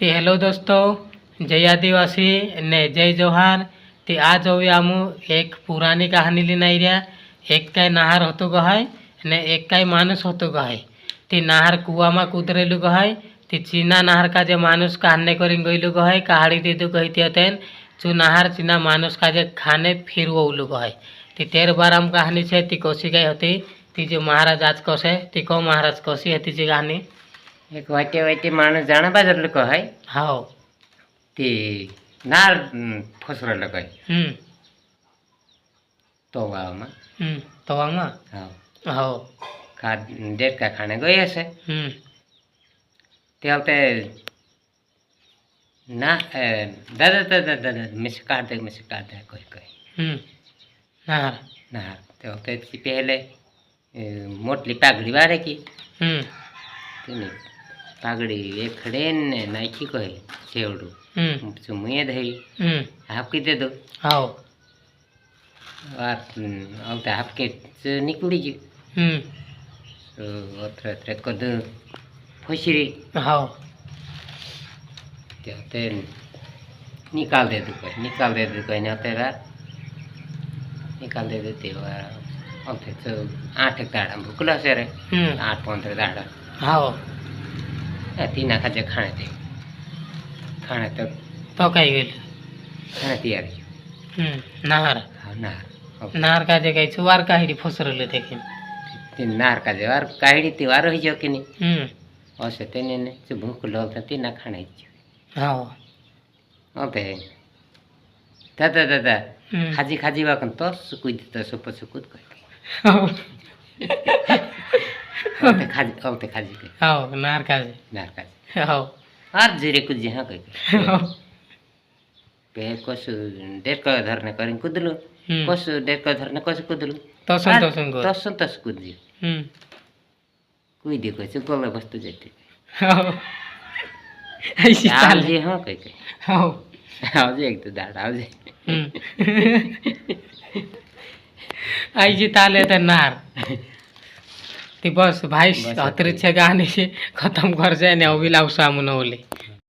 તે હેલો દોસ્તો, જય આદિવાસી ને જય જોહાર। તે આ જોવી આમુ એક પુરાની કહાની લઈને આવી રહ્યા। એક કાંઈ નહાર હતું ગહાય ને એક કાંઈ માણસ હતો ગહાય। તે નહાર કૂવામાં કૂતરેલું ગહાય। તે ચીના નહાર કાજે માણસ કાને કરીને ગયેલું ગહાય કાહાડી દીધું કહીતી હતેન જો નહાર ચીના માણસ કાજે ખાને ફેરવલું ગહાય। તે 13 बार आम कहानी है ती कोसी गई होती ती जो महाराज आज कोसे ती को महाराज कोसी है जी कहानी एक वाटे वाटे माणूस जाणा बाजार लोक है हाओ ते नार फसरा लोक है तो वामा तो आमा हाओ हाओ खा डेट का खाने गए हसे ते होते ना दादा दादा दादा मिस काट दे कोई कोई नहार नहार ते होते इसकी पहले मोटली पागड़ी वारे की पागड़ी एक खड़े ने नाइकी को है सेवड़ू चुमुए दही आपकी दे दो आओ अब आपके निकली जी अत्र कद फसरी आओ ते निकाल दे दो कोई ना तेरा निकाल दे देते अब तो 8 दाड़ा भूखला से रे 8-15 दाड़ा आओ तीना खाजे खाने तो कई गई खाने तैयार नहार हाँ नहार काजे कई सुवार काहिड़ी फसरले देखे नार काजे वार काहिड़ी त्योहार हो जाओ कि नहीं औसे तेने ने जो भूख लोग तीना खाने आओ अब दादा दादा खाजी खाजी वाकन तो सुकुद तो सुप सुकुद कोई औते खाजी के आओ नार काजे आओ हर जीरे कुछ जहाँ कोई पे कोस डेट का धरने करें कुदलू कोस डेट का धरने कोस कुदलू तो सुन कुद जी कोई देखो चुकोल वस्तु जाती आओ ऐसी चाल जी हाँ कोई आओ आओ जी एक तो दाड़ आओ जी आई जी ताले ते नार ती बस भाई अतिरिक्त कहानी से खत्म कर जाए ने अभी लाऊ सामने ओली।